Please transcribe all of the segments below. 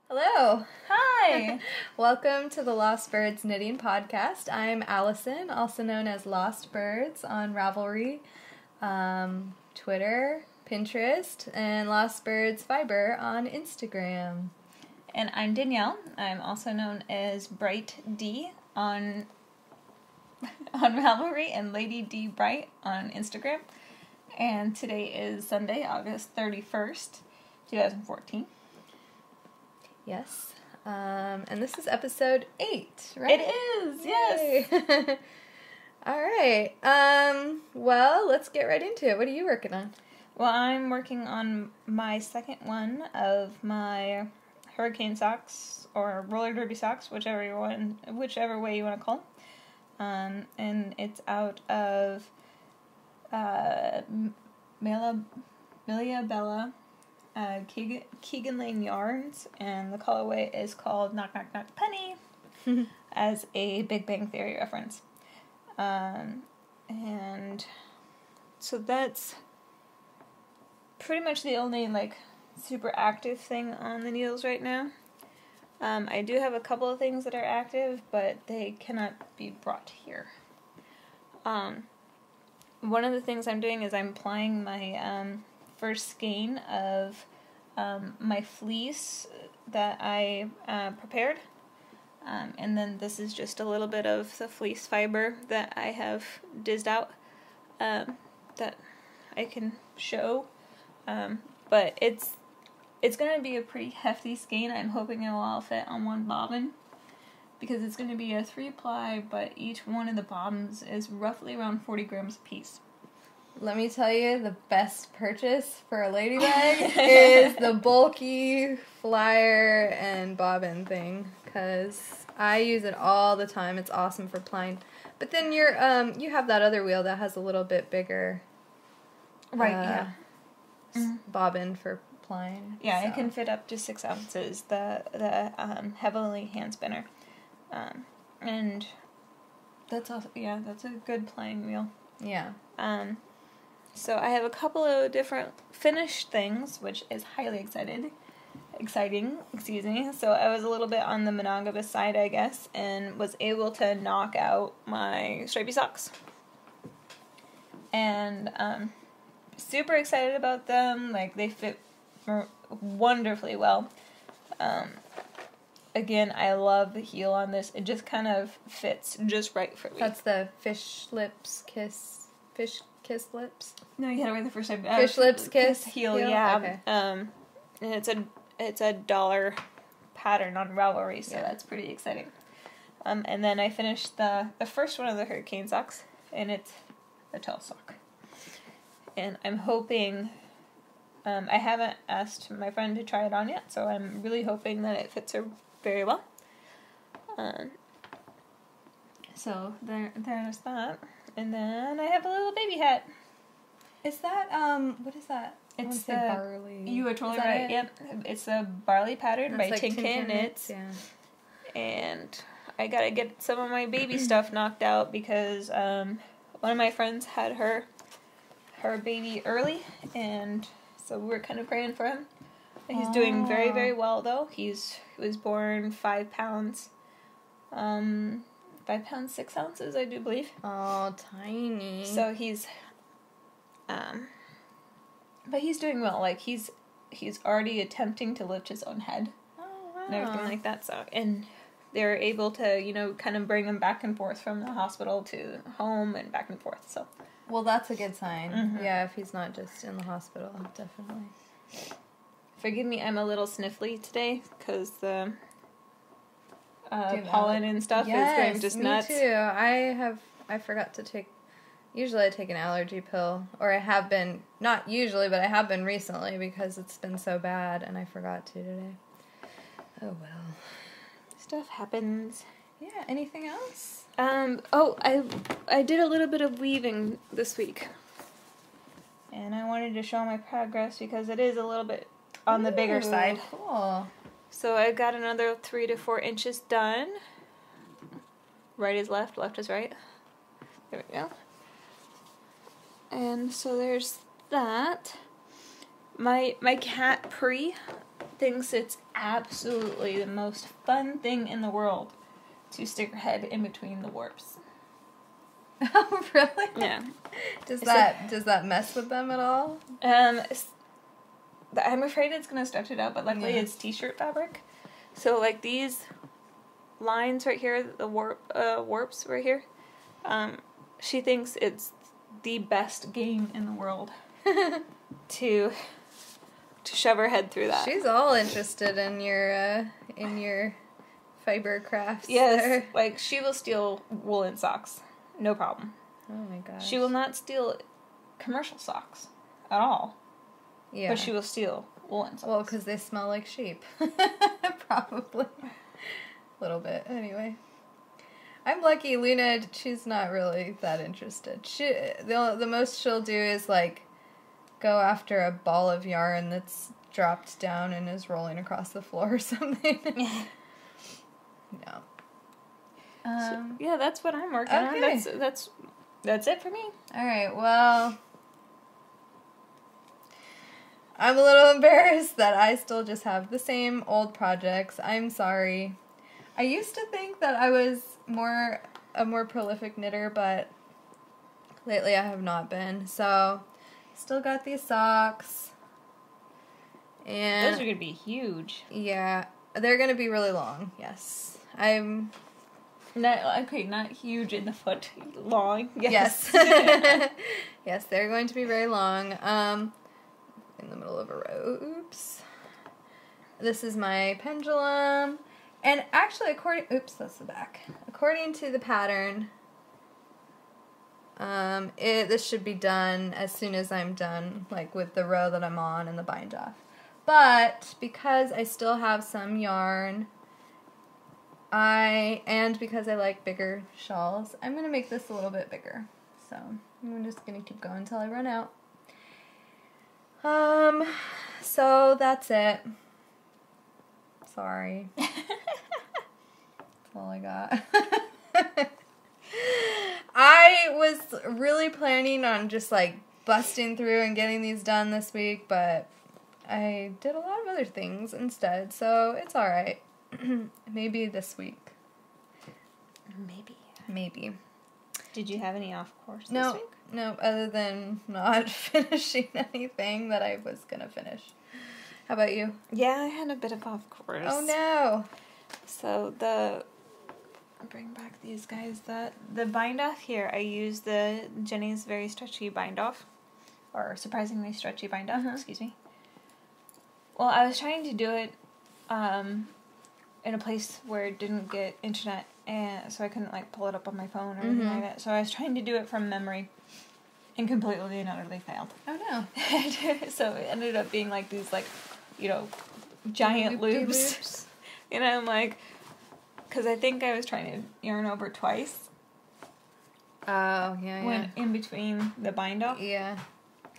Hello. Hi. Welcome to the Lost Birds Knitting Podcast. I'm Allison, also known as Lost Birds on Ravelry, Twitter, Pinterest, and Lost Birds Fiber on Instagram. And I'm Danielle. I'm also known as Bright D on Ravelry and Lady D Bright on Instagram. And today is Sunday, August 31st, 2014. Yes. And this is episode 8, right? It is, yes. All right. Well, let's get right into it. What are you working on? Well, I'm working on my second one of my hurricane socks or roller derby socks, whichever way you want to call them. And it's out of Milia Bella Keegan Lane yarns, and the colorway is called Knock Knock Knock Penny as a Big Bang Theory reference. And so that's pretty much the only super active thing on the needles right now. I do have a couple of things that are active, but they cannot be brought here. One of the things I'm doing is I'm applying my first skein of my fleece that I prepared. And then this is just a little bit of the fleece fiber that I have dizzed out that I can show. But it's going to be a pretty hefty skein. I'm hoping it will all fit on one bobbin, because it's going to be a 3-ply, but each one of the bobbins is roughly around 40 grams a piece. Let me tell you, the best purchase for a lady bag is the bulky flyer and bobbin thing, because I use it all the time. It's awesome for plying. But then you have that other wheel that has a little bit bigger bobbin for plying. Yeah, so. It can fit up to 6 ounces, the heavily hand spinner. And that's also, that's a good plying wheel. Yeah. So I have a couple of different finished things, which is highly exciting, So I was a little bit on the monogamous side, I guess, and was able to knock out my stripy socks. And super excited about them. They fit wonderfully well. Again, I love the heel on this. It just kind of fits just right for me. That's the fish kiss lips? No, you had to wait the first time. Fish lips kiss heel, yeah. Okay. And it's a $1 pattern on Ravelry, so that's pretty exciting. And then I finished the first one of the hurricane socks, and it's a tall sock. And I'm hoping, I haven't asked my friend to try it on yet, so I'm really hoping that it fits her very well. So there's that. And then I have a little baby hat. Is that, what is that? It's the barley. You were totally right. Yep. It's a barley pattern by Tinkin Knits. Yeah. And I gotta get some of my baby stuff knocked out, because one of my friends had her baby early, and so we were kind of praying for him. He's doing very, very well, though. He was born 5 pounds. 5 pounds 6 ounces, I do believe. Oh, tiny. So he's, but he's doing well. He's already attempting to lift his own head. Oh, wow. And everything like that. So, and they're able to, kind of bring him back and forth from the hospital to home and back and forth. So, well, that's a good sign. Mm-hmm. Yeah, if he's not just in the hospital, definitely. Forgive me, I'm a little sniffly today because the pollen and stuff is going just nuts. Me too. I forgot to take, usually I take an allergy pill, or I have been, not usually, but I have been recently because it's been so bad, and I forgot to today. Oh well. Stuff happens. Yeah, anything else? I did a little bit of weaving this week. And I wanted to show my progress because it is a little bit on the bigger side. Cool. So I got another 3 to 4 inches done. Right is left, left is right. There we go. And so there's that. My cat Pri thinks it's absolutely the most fun thing in the world to stick her head in between the warps. Oh, really? Yeah. Does that mess with them at all? I'm afraid it's going to stretch it out, but luckily it's t-shirt fabric. So, like, these lines right here, the warps right here, she thinks it's the best game in the world to shove her head through that. She's all interested in your fiber crafts. Yes, there. like, she will steal woolen socks. No problem. Oh my gosh. She will not steal commercial socks at all. Yeah. But she will steal woolen socks. Well, because they smell like sheep. Probably. A little bit, anyway. I'm lucky Luna, she's not really that interested. The most she'll do is, like, go after a ball of yarn that's dropped down and is rolling across the floor or something. No. Yeah, that's what I'm working on. That's it for me. Alright, well, I'm a little embarrassed that I still just have the same old projects. I'm sorry. I used to think that I was a more prolific knitter, but lately I have not been. So, still got these socks. And those are going to be huge. Yeah, they're going to be really long, yes. Not huge in the foot. Long. Yes. Yes, they're going to be very long. In the middle of a row. Oops. This is my pendulum. And actually, that's the back. According to the pattern, this should be done as soon as I'm done, like with the row that I'm on and the bind off. But because I still have some yarn, and because I like bigger shawls, I'm going to make this a little bit bigger. So I'm just going to keep going until I run out. So that's it. Sorry. That's all I got. I was really planning on just like busting through and getting these done this week, but I did a lot of other things instead, so it's alright. Maybe this week. Maybe. Did you have any off course this week? No, other than not finishing anything that I was going to finish. How about you? Yeah, I had a bit of off course. Oh no. So bring back these guys. The bind off here, I used the Jenny's Very Stretchy bind off. Or surprisingly stretchy bind off, excuse me. Well, I was trying to do it in a place where it didn't get internet, and so I couldn't like pull it up on my phone or anything like that. So I was trying to do it from memory, and completely and utterly failed. Oh no! So it ended up being like these giant loops. And I'm like, because I think I was trying to yarn over twice. Oh yeah. When in between the bind off. Yeah.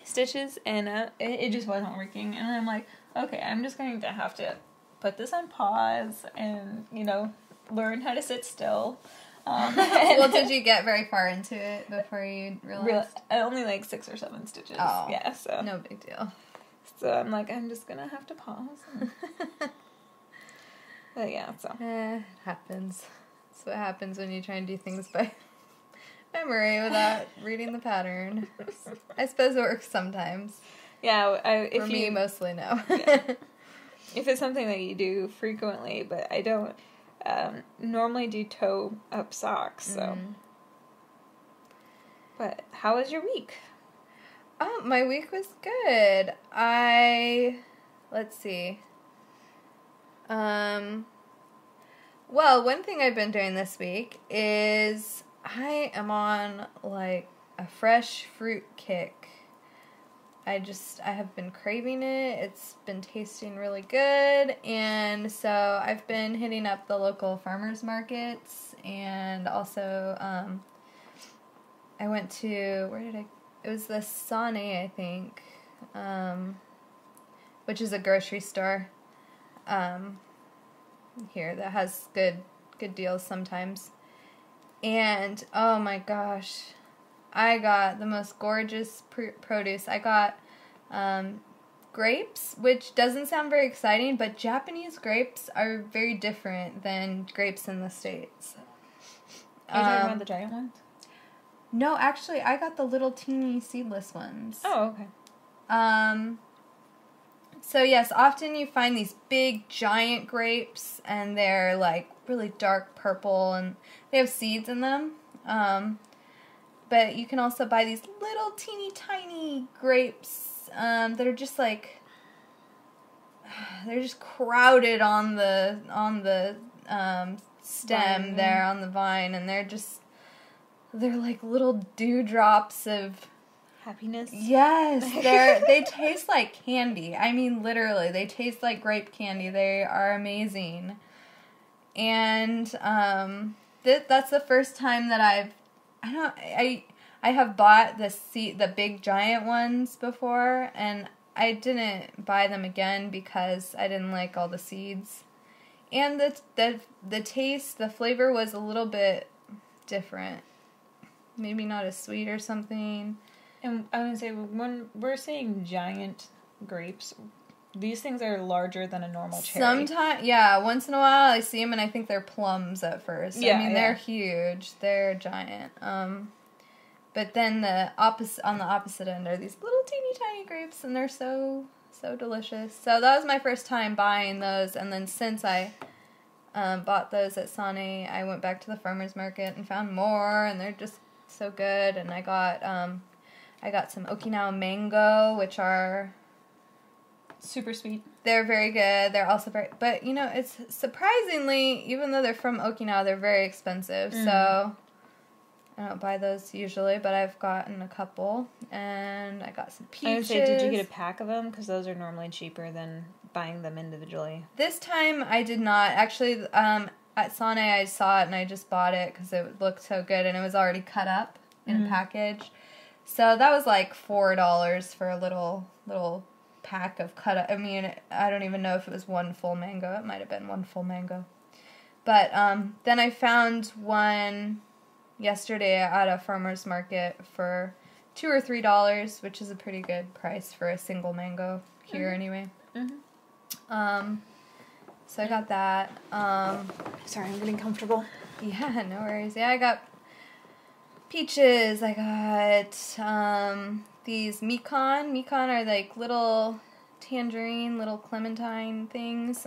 Stitches, and it just wasn't working, and I'm like, okay, I'm just going to have to put this on pause and, learn how to sit still. Well, did you get very far into it before you realized? Only like 6 or 7 stitches. Oh, yeah, so. No big deal. So I'm like, I'm just going to have to pause. But yeah, so. It happens. That's what happens when you try and do things by memory without reading the pattern. I suppose it works sometimes. Yeah, For me, mostly no. Yeah. If it's something that you do frequently, but I don't normally do toe up socks, so. But how was your week? Oh, my week was good. Let's see. Well, one thing I've been doing this week is I am on, like, a fresh fruit kick. I have been craving it. It's been tasting really good. And so I've been hitting up the local farmers markets. And also, I went to, it was the Sané, I think, which is a grocery store here that has good deals sometimes. And, oh my gosh, I got the most gorgeous produce. I got grapes, which doesn't sound very exciting, but Japanese grapes are very different than grapes in the States. Are you talking about the giant ones? No, actually, I got the little teeny seedless ones. Oh, okay. So yes, often you find these big giant grapes, and they're like really dark purple, and they have seeds in them. But you can also buy these little teeny tiny grapes that are just like they're just crowded on the stem vine, there on the vine, and they're like little dewdrops of happiness. Yes, they taste like candy. I mean, literally, they taste like grape candy. They are amazing. And that's the first time that I have bought the big giant ones before, and I didn't buy them again because I didn't like all the seeds. And the taste, the flavor was a little bit different. Maybe not as sweet or something. And I would say when we're saying giant grapes, these things are larger than a normal cherry. Sometimes, yeah, once in a while I see them and I think they're plums at first. Yeah, I mean, they're huge. They're giant. But then on the opposite end are these little teeny tiny grapes, and they're so delicious. So that was my first time buying those, and then since I bought those at Sane, I went back to the farmer's market and found more, and they're just so good. And I got some Okinawa mango, which are super sweet. They're very good. They're also but it's surprisingly, even though they're from Okinawa, they're very expensive. So I don't buy those usually, but I've gotten a couple, and I got some peaches. I would say, did you get a pack of them? Because those are normally cheaper than buying them individually. This time I did not. Actually, at Sane I saw it and I just bought it because it looked so good, and it was already cut up in a package. So that was like $4 for a little pack of cut up. I mean, I don't even know if it was one full mango. It might have been one full mango. But then I found one yesterday at a farmer's market for $2 or $3, which is a pretty good price for a single mango here anyway. So I got that. Sorry, I'm getting comfortable. Yeah, no worries. Yeah, I got peaches. I got these Mikan. Mikan are like little tangerine, little clementine things.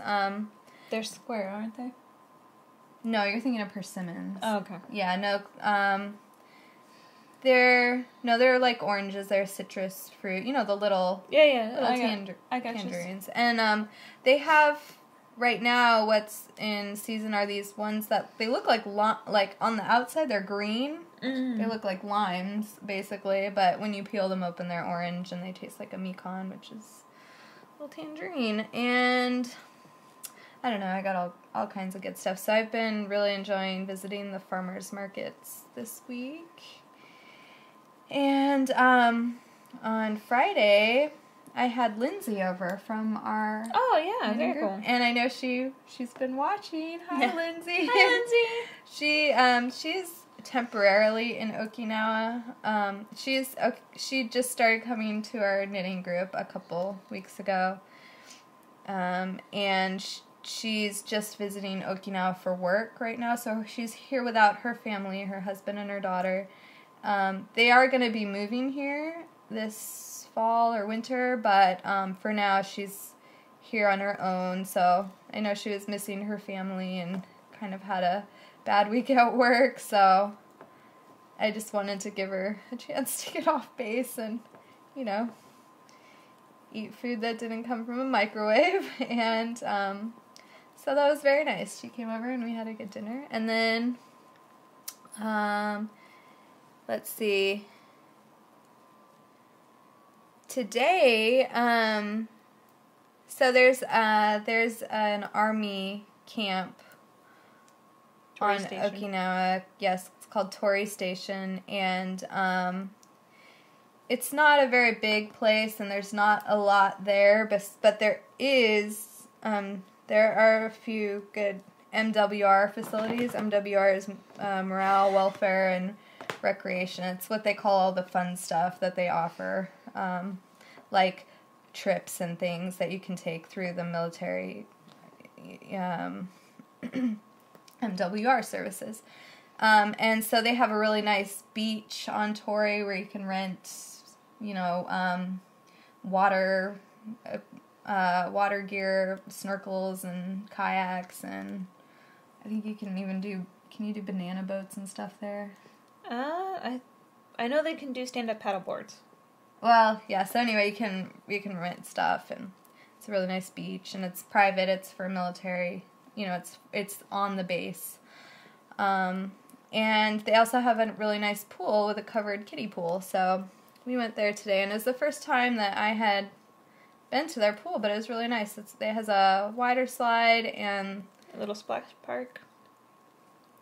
They're square, aren't they? No, you're thinking of persimmons. Oh, okay. Yeah, no. They're like oranges. They're citrus fruit. You know, the little tangerines. And they have right now what's in season are these ones that they look like on the outside they're green. They look like limes basically, but when you peel them open they're orange, and they taste like a Mikan, which is a little tangerine. And I don't know, I got all kinds of good stuff. So I've been really enjoying visiting the farmers markets this week. And on Friday, I had Lindsay over from our very group. cool. And I know she's been watching. Hi, Lindsay. Hi, Lindsay. She's temporarily in Okinawa. She just started coming to our knitting group a couple weeks ago. And she's just visiting Okinawa for work right now, so she's here without her family, her husband and her daughter. They are going to be moving here this fall or winter, but for now she's here on her own. So I know she was missing her family and kind of had a bad week at work, so I just wanted to give her a chance to get off base and, eat food that didn't come from a microwave. And so that was very nice. She came over and we had a good dinner. And then let's see. Today, so there's an army camp on Okinawa. Yes, it's called Tori Station, and it's not a very big place, and there's not a lot there, but there are a few good MWR facilities. MWR is morale, welfare, and recreation. It's what they call all the fun stuff that they offer, like trips and things that you can take through the military MWR services. And so they have a really nice beach on Torrey where you can rent, water gear, snorkels and kayaks, and I think you can even do banana boats and stuff there? I know they can do stand-up paddle boards. Well, yeah, so anyway, you can rent stuff, and it's a really nice beach, and it's private, it's for military, it's on the base. And they also have a really nice pool with a covered kiddie pool, so we went there today, and it was the first time that I had been to their pool, but it was really nice. It has a wider slide and a little splash park.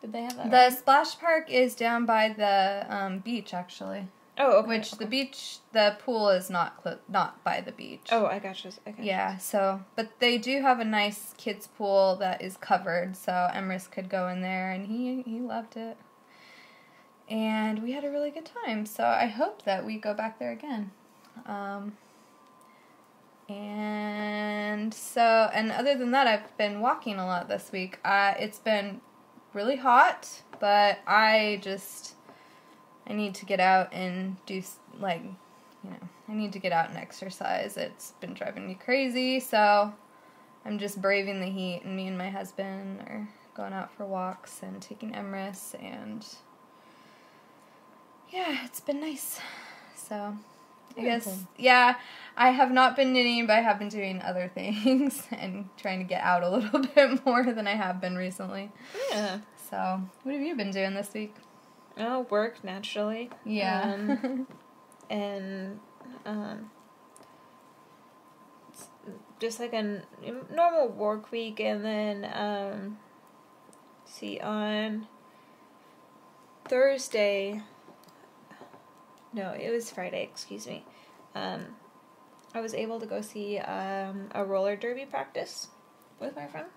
Did they have that? The splash park is down by the beach, actually. Oh, okay. Which the pool is not by the beach. Oh, I gotcha. Yeah, so, but they do have a nice kids pool that is covered, so Emrys could go in there, and he loved it. And we had a really good time, so I hope that we go back there again. And other than that, I've been walking a lot this week. It's been really hot, but I need to get out and do, I need to get out and exercise. It's been driving me crazy, so I'm just braving the heat, and me and my husband are going out for walks and taking Emrys, and yeah, it's been nice. So I guess, yeah, I have not been knitting, but I have been doing other things and trying to get out a little bit more than I have been recently. Yeah. So, what have you been doing this week? Oh, work, naturally. Yeah. And just like a normal work week, and then, on Thursday, no, it was Friday, excuse me, I was able to go see a roller derby practice with my friend.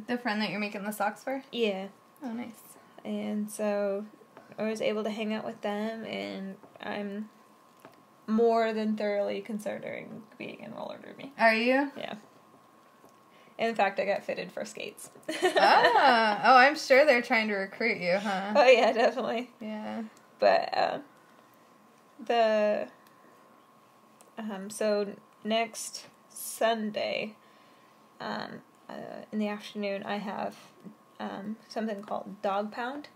The friend that you're making the socks for? Yeah. Oh, nice. And so I was able to hang out with them, and I'm more than thoroughly considering being in roller derby. Are you? Yeah. In fact, I got fitted for skates. Oh, I'm sure they're trying to recruit you, huh? Oh, yeah, definitely. Yeah. But, so next Sunday, in the afternoon, I have something called Dog Pound,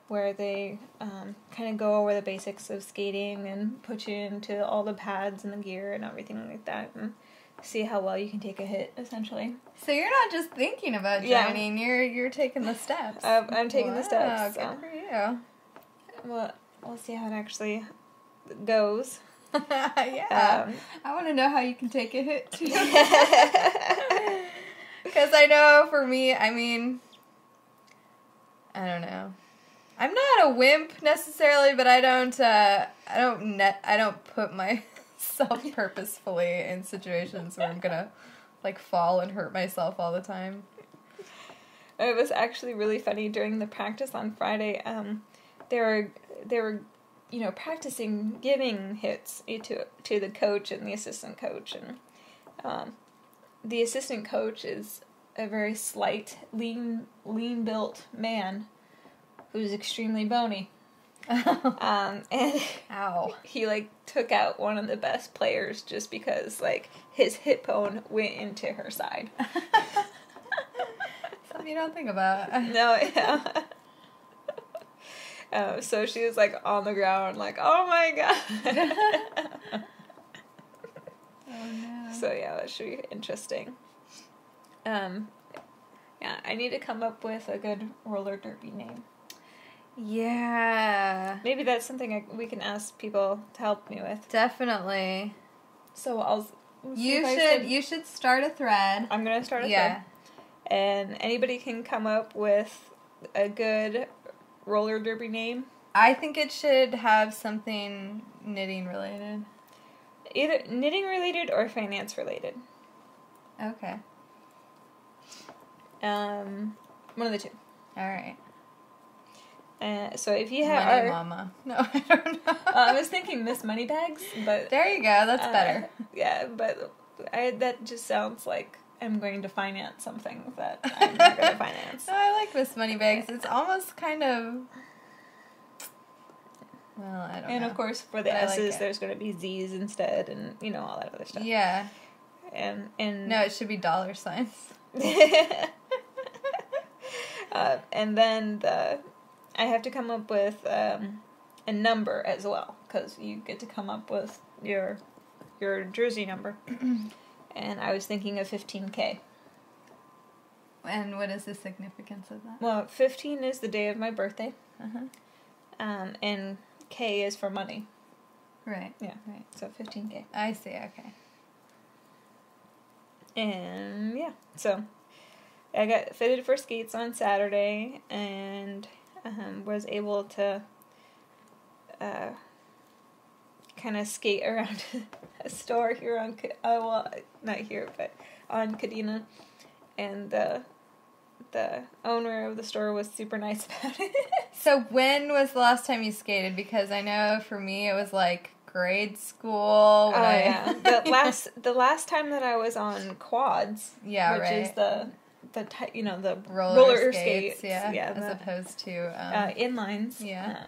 where they kind of go over the basics of skating and put you into all the pads and the gear and everything like that, and see how well you can take a hit, essentially. So you're not just thinking about joining, you're taking the steps. I'm taking the steps. Good for you. Well, we'll see how it actually goes. Yeah. I want to know how you can take a hit, too. Because I know for me, I mean, I don't know. I'm not a wimp necessarily, but I don't put myself purposefully in situations where I'm gonna fall and hurt myself all the time. It was actually really funny during the practice on Friday. They were practicing giving hits to the coach and the assistant coach, and the assistant coach is a very slight, lean-built man who's extremely bony. And Ow. He took out one of the best players just because his hip bone went into her side. Something you don't think about. No, yeah. So she was on the ground oh my god. Oh no. So yeah, that should be interesting. Yeah, I need to come up with a good roller derby name. Yeah. Maybe that's something we can ask people to help me with. Definitely. So You should start a thread. I'm gonna start a thread. And anybody can come up with a good roller derby name. I think it should have something knitting related. Either knitting related or finance related. Okay. One of the two. All right. So if you have Money Mama. No, I don't know. I was thinking Miss Moneybags, but there you go. That's better. Yeah, but that just sounds like I'm going to finance something that I'm not going to finance. No, I like Miss Moneybags. It's almost kind of. Well, I don't know. And of course, for the But S's, like there's going to be Z's instead, and all that other stuff. Yeah. And no, it should be dollar signs. And then I have to come up with a number as well, because you get to come up with your jersey number. And I was thinking of 15K. And what is the significance of that? Well, 15 is the day of my birthday. Uh-huh. And K is for money. Right. Yeah. Right. So 15K. I see. Okay. And yeah, so I got fitted for skates on Saturday and was able to kind of skate around a store here on, well, not here, but on Kadena. And the owner of the store was super nice about it. So when was the last time you skated? Because I know for me it was like grade school. Yeah. The last time that I was on quads, yeah, which right. is the roller skates, yeah, as opposed to inlines. Yeah,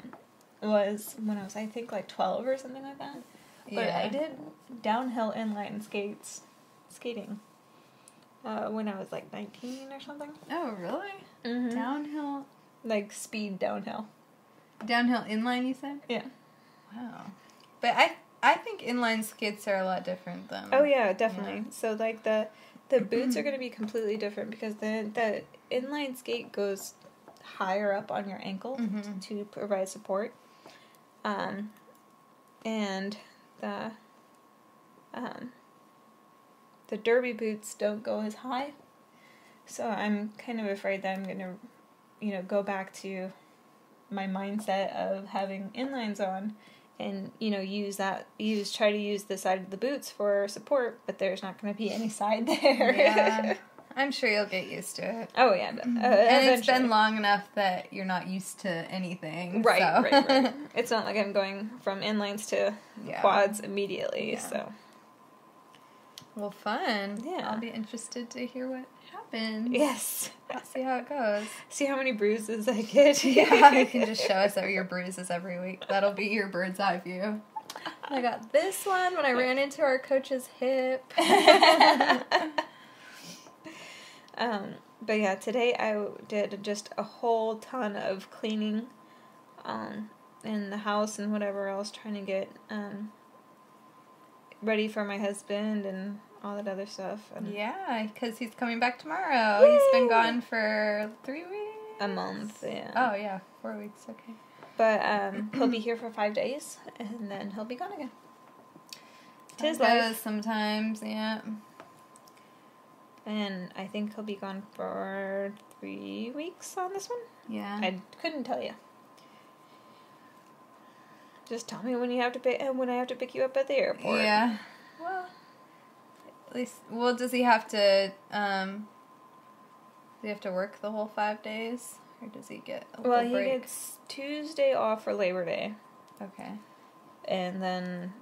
was when I was, I think, like 12 or something like that. But yeah. I did downhill inline skating when I was like 19 or something. Oh, really? Mm-hmm. Downhill, like speed downhill inline. You said? Yeah. Wow. But I think inline skates are a lot different than. Oh yeah, definitely. Yeah. So like the boots are going to be completely different because the inline skate goes higher up on your ankle to provide support. And the derby boots don't go as high. So I'm kind of afraid that I'm going to, go back to my mindset of having inlines on and, try to use the side of the boots for support, but there's not going to be any side there. Yeah. I'm sure you'll get used to it. Oh, yeah. And eventually. It's been long enough that you're not used to anything. Right, so. right. It's not like I'm going from inlines to quads immediately, so. Well, fun. Yeah. I'll be interested to hear what happens. Yes. I'll see how it goes. See how many bruises I get. Yeah, you can just show us your bruises every week. That'll be your bird's eye view. I got this one when I ran into our coach's hip. But yeah, today I did just a whole ton of cleaning in the house and whatever else, trying to get ready for my husband and all that other stuff. And yeah, because he's coming back tomorrow. Yay! He's been gone for 3 weeks. A month, yeah. Oh, yeah, 4 weeks, okay. But he'll be here for 5 days, and then he'll be gone again. It's his life. Sometimes, yeah. And I think he'll be gone for 3 weeks on this one. Yeah. I couldn't tell you. Just tell me when I have to pick you up at the airport. Yeah. Well, at least. Well, does he have to? Work the whole 5 days, or does he get a little break? He gets Tuesday off for Labor Day. Okay. And then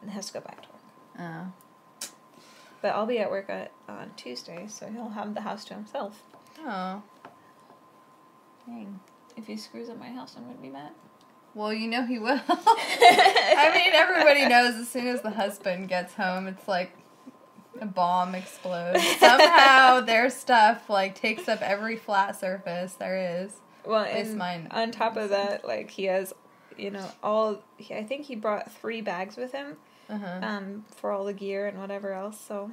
has to go back to work. Oh. But I'll be at work on Tuesday, so he'll have the house to himself. Oh. Dang. If he screws up my house, I'm going to be mad. Well, he will. I mean, everybody knows as soon as the husband gets home, it's like a bomb explodes. Somehow their stuff, takes up every flat surface there is. Well, at least mine. On top of that, he has, I think he brought 3 bags with him. For all the gear and whatever else, so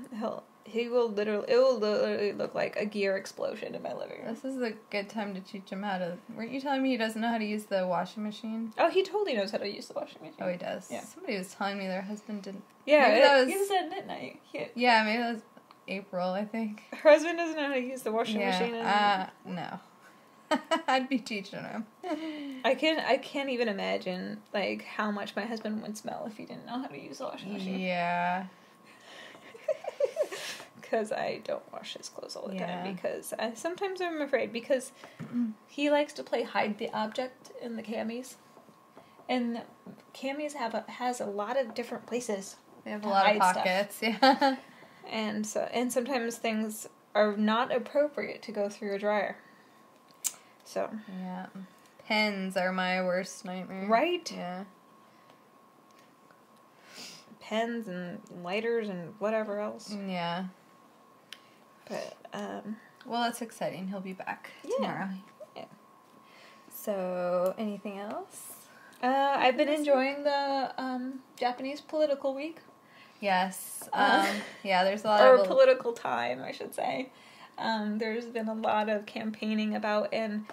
it will literally look like a gear explosion in my living room. This is a good time to teach him how to. Weren't you telling me he doesn't know how to use the washing machine? Oh, he totally knows how to use the washing machine. Oh, he does. Yeah. Somebody was telling me their husband didn't. Yeah, he was at midnight. Yeah, maybe that was April. I think her husband doesn't know how to use the washing machine. No. I'd be teaching him. I can't even imagine how much my husband would smell if he didn't know how to use the washing machine. Yeah. because I don't wash his clothes all the Yeah. time, because sometimes I'm afraid, because he likes to play hide the object in the camis, and camis has a lot of different places. They have a lot of pockets, yeah. And sometimes things are not appropriate to go through a dryer. So. Yeah. Pens are my worst nightmare. Right? Yeah. Pens and lighters and whatever else. Yeah. But, well, that's exciting. He'll be back tomorrow. Yeah. So, anything else? I've been enjoying the Japanese political week. Yes. Yeah, there's a lot or of... political time, I should say. There's been a lot of campaigning about, and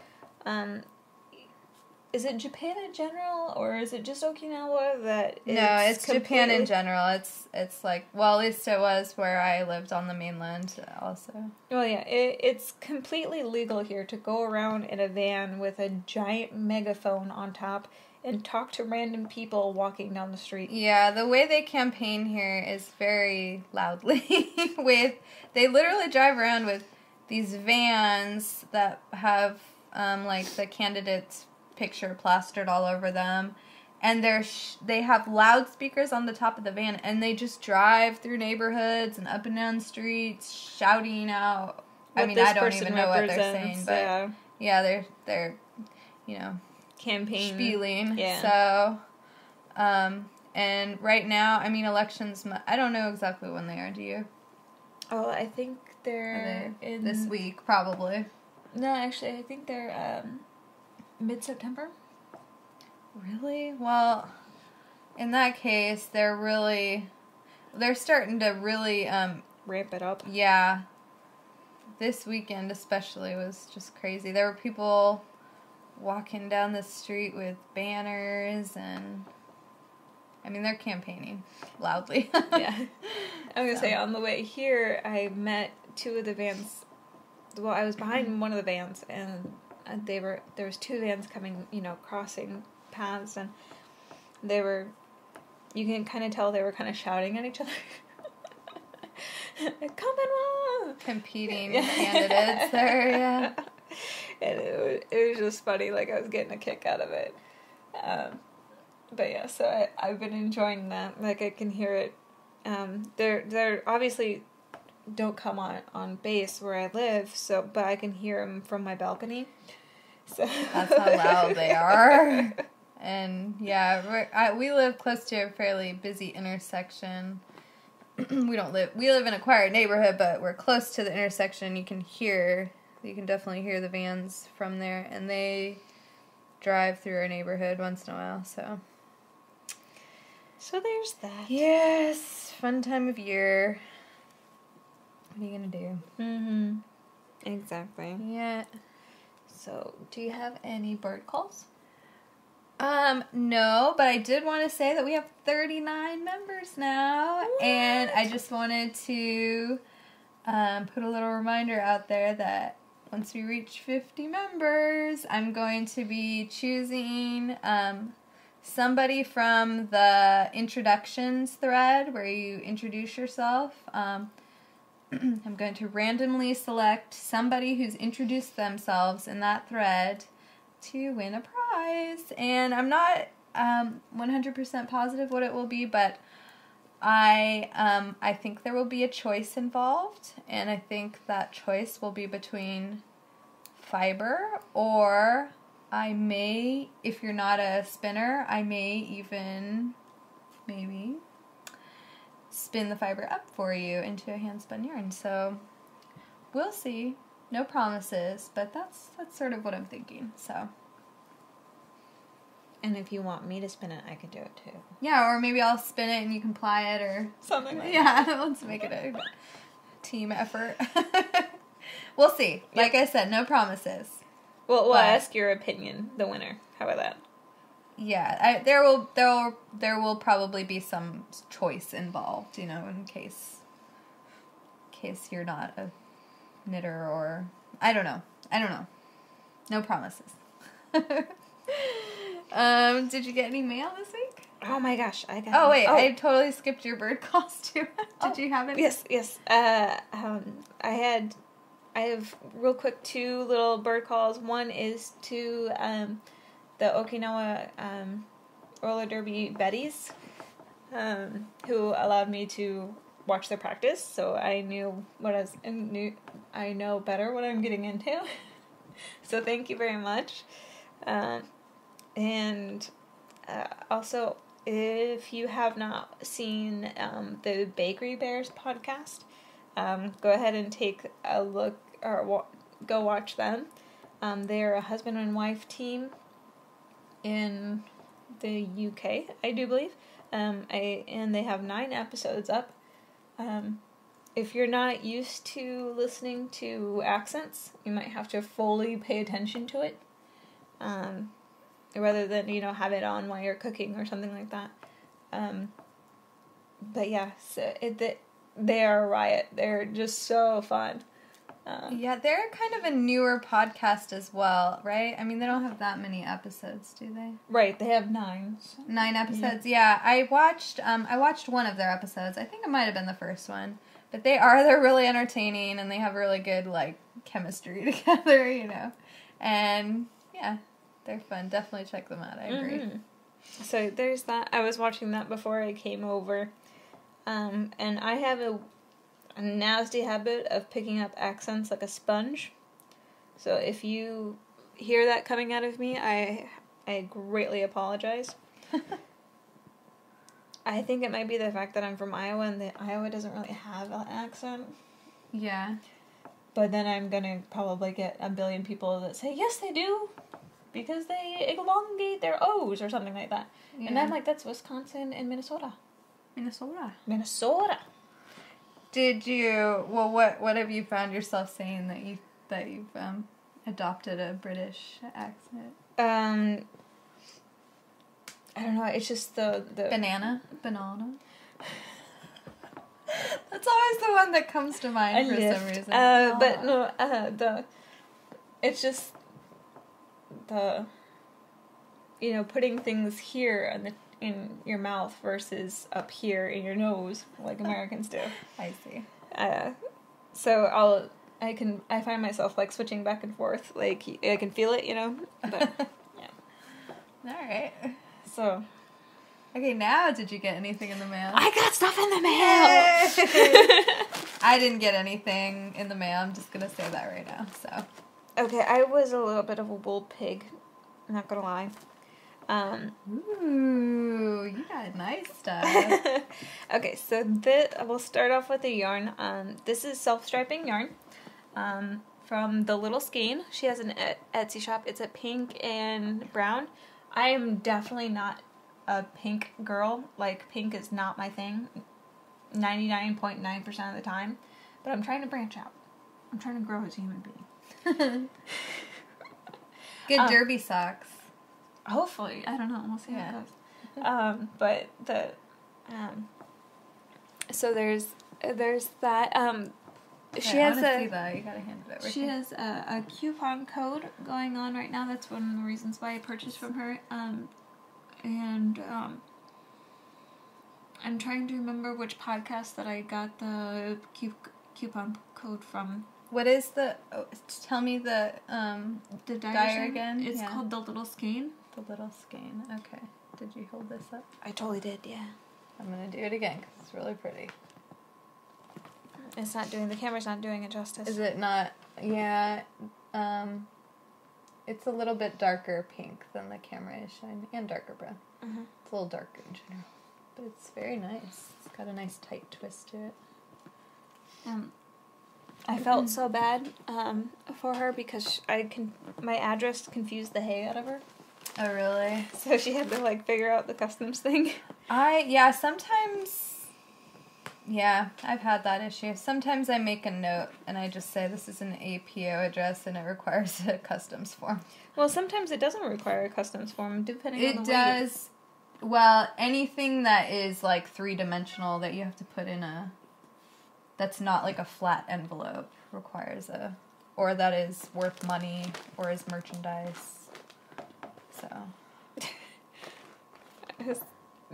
is it Japan in general, or is it just Okinawa that No, it's Japan in general. It's like, well, at least it was where I lived on the mainland also. Well, yeah, it's completely legal here to go around in a van with a giant megaphone on top and talk to random people walking down the street. Yeah, the way they campaign here is very loudly. They literally drive around with these vans that have like the candidate's picture plastered all over them, and they have loudspeakers on the top of the van, and they just drive through neighborhoods and up and down streets shouting out. I mean, I don't even know what they're saying, but yeah, they're campaign spieling. Yeah. So, and right now, I mean, elections. I don't know exactly when they are. Do you? Oh, I think they're in this week, probably. No, actually, I think they're mid-September. Really? Well, in that case, they're starting to really ramp it up. Yeah. This weekend especially was just crazy. There were people walking down the street with banners, and I mean, they're campaigning loudly. Yeah. I'm going to say, on the way here, I met two of the vans. Well, I was behind one of the vans, and there was two vans coming, crossing paths, and you can kind of tell they were kind of shouting at each other. Coming on! Competing candidates there, yeah. And it was just funny, like I was getting a kick out of it. But yeah, so I've been enjoying that. Like, I can hear it. They're obviously don't come on base where I live, but I can hear them from my balcony. So that's how loud they are. And yeah, we live close to a fairly busy intersection. We live in a quiet neighborhood, but we're close to the intersection. You can definitely hear the vans from there, and they drive through our neighborhood once in a while, so there's that. Yes, fun time of year. What are you gonna do? Mm-hmm. Exactly. Yeah. So, do you have any bird calls? No, but I did want to say that we have 39 members now. What? And I just wanted to put a little reminder out there that once we reach 50 members, I'm going to be choosing somebody from the introductions thread where you introduce yourself. I'm going to randomly select somebody who's introduced themselves in that thread to win a prize. And I'm not 100% positive what it will be, but I think there will be a choice involved, and I think that choice will be between fiber, or I may, if you're not a spinner, I may even maybe spin the fiber up for you into a hand-spun yarn. So we'll see. No promises, but that's sort of what I'm thinking. So. And if you want me to spin it, I can do it too. Yeah, or maybe I'll spin it and you can ply it, or something like that. Yeah, let's make it a team effort. We'll see. Yep. Like I said, no promises. Well, we'll ask your opinion, the winner. How about that? Yeah, there will probably be some choice involved, in case you're not a knitter, or I don't know. No promises. Did you get any mail this week? Oh my gosh, I got. Oh wait, I totally skipped your bird calls too. Did you have it? Yes. I have real quick 2 little bird calls. One is to the Okinawa roller derby Betties, who allowed me to watch their practice, so I I know better what I'm getting into. So thank you very much. And also, if you have not seen the Bakery Bears podcast, go ahead and take a look or go watch them. They're a husband and wife team in the UK, I do believe. And they have 9 episodes up. If you're not used to listening to accents, you might have to fully pay attention to it. Rather than, have it on while you're cooking or something like that. But yeah, so they are a riot. They're just so fun. Yeah, they're kind of a newer podcast as well, right? I mean, they don't have that many episodes, do they? Right, they have 9. So. 9 episodes, yeah. I watched one of their episodes. I think it might have been the first one. But they're really entertaining, and they have really good, chemistry together, And, yeah, they're fun. Definitely check them out, I agree. Mm-hmm. So there's that. I was watching that before I came over. And I have a nasty habit of picking up accents like a sponge. So if you hear that coming out of me, I greatly apologize. I think it might be the fact that I'm from Iowa and that Iowa doesn't really have an accent. Yeah. But then I'm gonna probably get a billion people that say, yes, they do, because they elongate their O's or something like that. Yeah. And I'm like, that's Wisconsin and Minnesota. Minnesota. Did you? Well, what have you found yourself saying that you've adopted a British accent? I don't know. It's just the banana. That's always the one that comes to mind for some reason. But no, it's just the putting things here in your mouth versus up here in your nose, like Americans do. I see. So I find myself switching back and forth, I can feel it, but yeah. All right. So. Okay, now did you get anything in the mail? I got stuff in the mail! I didn't get anything in the mail. I'm just gonna say that right now, so. Okay, I was a little bit of a wool pig. I'm not gonna lie. Ooh, you got nice stuff. Okay, so we'll start off with a yarn. This is self-striping yarn. From the Little Skein. She has an Etsy shop. It's a pink and brown. I am definitely not a pink girl. Pink is not my thing 99.9% of the time. But I'm trying to branch out. I'm trying to grow as a human being. Good derby socks. Hopefully. I don't know. We'll see how it goes. But so there's that. She has see that. You gotta hand it over. She has a coupon code going on right now. That's one of the reasons why I purchased from her. And I'm trying to remember which podcast that I got the coupon code from. What is tell me the dyer again? It's called The Little Skein. The Little Skein. Okay. Did you hold this up? I totally did, yeah. I'm going to do it again because it's really pretty. The camera's not doing it justice. Is it not? Yeah. It's a little bit darker pink than the camera is showing, and darker brown. Mm-hmm. It's a little darker in general. But it's very nice. It's got a nice tight twist to it. I felt so bad for her because my address confused the hay out of her. Oh, really? So she had to, figure out the customs thing. Sometimes... Yeah, I've had that issue. Sometimes I make a note and I just say this is an APO address and it requires a customs form. Well, sometimes it doesn't require a customs form, depending on the weight. It does. Well, anything that is 3-dimensional that you have to put in that's not a flat envelope requires or that is worth money or is merchandise. So.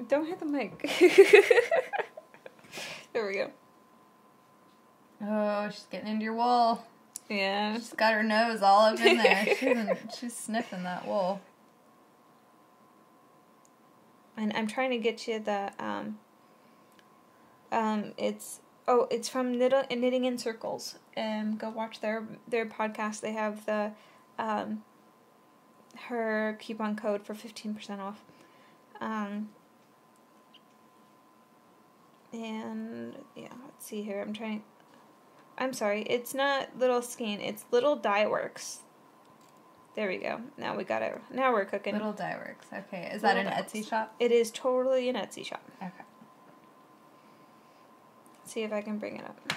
Don't hit the mic. There we go. Oh, she's getting into your wool. Yeah. She's got her nose all up in there. She's sniffing that wool. And I'm trying to get you the, it's from Knitting in Circles. Go watch their podcast. They have the, her coupon code for 15% off. And, yeah, let's see here. I'm sorry, it's not Little Skein, it's Little Dye Works. There we go. Now we got it. Now we're cooking. Little Dye Works. Okay. Is that an Etsy shop? It is totally an Etsy shop. Okay. Let's see if I can bring it up.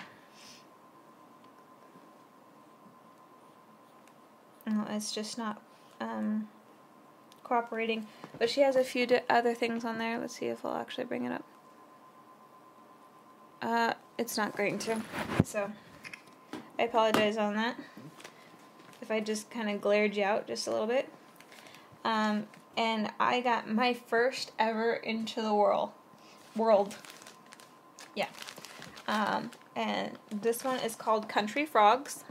No, it's just not cooperating. But she has a few other things on there. Let's see if I'll actually bring it up. It's not going to. So, I apologize on that. If I just kind of glared you out just a little bit. And I got my first ever Into the World. Yeah. And this one is called Country Frogs.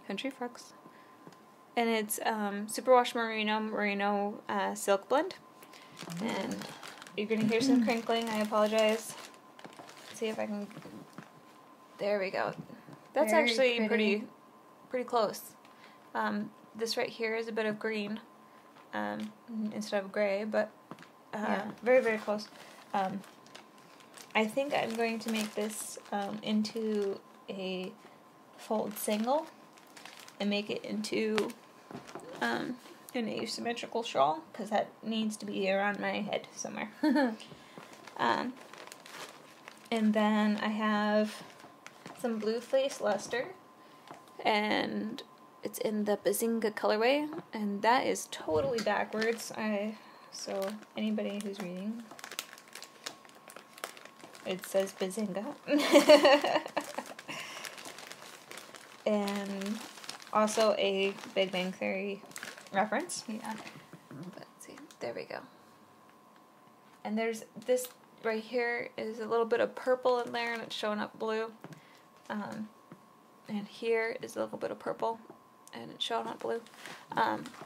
And it's Superwash Merino silk blend. And you're going to hear some crinkling. I apologize. Let's see if I can... There we go. That's Very actually pretty close. This right here is a bit of green instead of gray, but very, very close. I think I'm going to make this into a fold single and make it into an asymmetrical shawl, because that needs to be around my head somewhere. And then I have some blue fleece luster, and it's in the Bazinga colorway, and that is totally backwards. So anybody who's reading, it says Bazinga. And also a Big Bang Theory reference. Yeah. Let's see. There we go. And there's this right here is a little bit of purple in there, and it's showing up blue. And here is a little bit of purple, and it's showing up blue.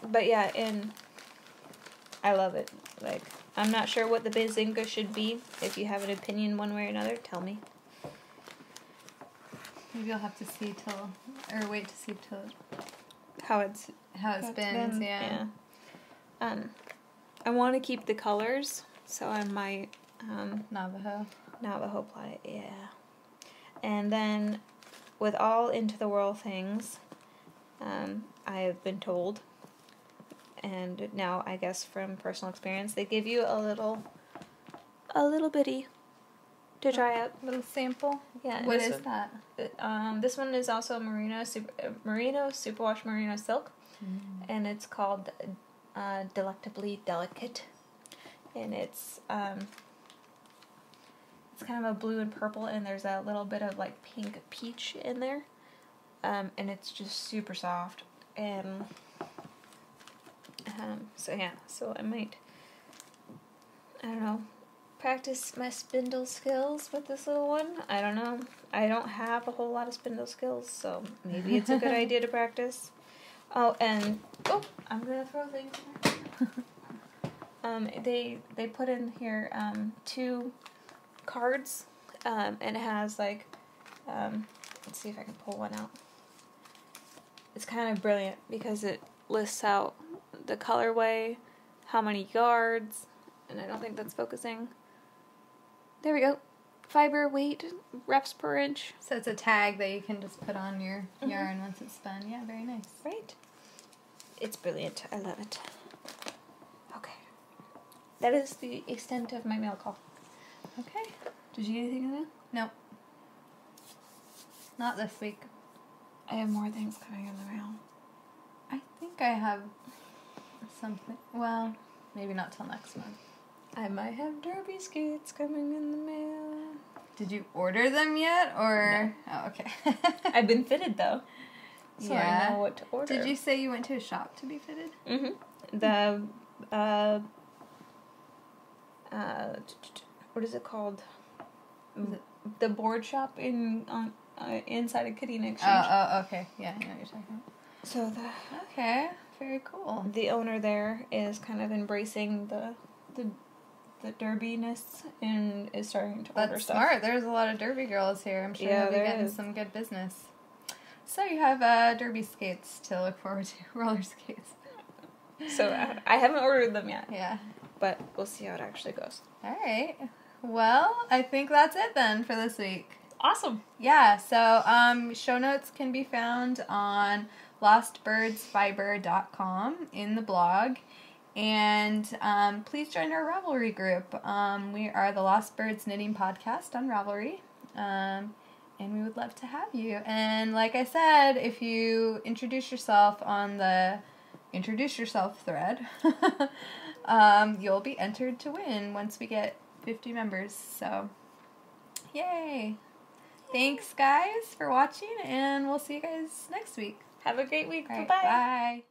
But yeah, I love it. Like, I'm not sure what the Bazinga should be. If you have an opinion one way or another, tell me. Maybe you'll have to see wait to see till how it spins. Yeah. I want to keep the colors, so I might Navajo plait, yeah. And then with all Into the World things, I have been told, and now I guess from personal experience, they give you a little bitty to try out. Little sample. Yeah. What is that? This one is also Superwash Merino silk, and it's called Delectably Delicate, and it's kind of a blue and purple, and there's a little bit of like pink peach in there, and it's just super soft, and so I might, I don't know, practice my spindle skills with this little one. I don't know. I don't have a whole lot of spindle skills, so maybe it's a good idea to practice. Oh, and I'm gonna throw things in there. They put in here 2 cards, and it has like let's see if I can pull one out. It's kind of brilliant because it lists out the colorway, how many yards, and I don't think that's focusing. There we go. Fiber, weight, reps per inch. So it's a tag that you can just put on your yarn once it's spun. Yeah, very nice. Right. It's brilliant. I love it. Okay. That is the extent of my mail call. Okay. Did you get anything in there? Nope. Not this week. I have more things coming in the mail. I think I have something. Well, maybe not till next month. I might have derby skates coming in the mail. Did you order them yet, or? No. Oh, okay. I've been fitted though, so I know what to order. Did you say you went to a shop to be fitted? Mm-hmm. The what is it called? The board shop inside of Kadena Exchange. Oh, okay. Yeah, I know what you're talking about. So Okay, very cool. The owner there is kind of embracing the derbiness and is starting to order stuff. That's smart. There's a lot of derby girls here. I'm sure Yeah, they'll be getting is. some good business. So you have derby skates to look forward to. Roller skates. So I haven't ordered them yet. Yeah. But we'll see how it actually goes. All right. Well, I think that's it then for this week. Awesome. Yeah, so show notes can be found on lostbirdsfiber.com in the blog. And please join our Ravelry group. We are the Lost Birds Knitting Podcast on Ravelry. And we would love to have you. And like I said, if you introduce yourself on the Introduce Yourself thread, you'll be entered to win once we get 50 members. So, yay! Thanks, guys, for watching, and we'll see you guys next week. Have a great week. All right, Bye-bye. bye.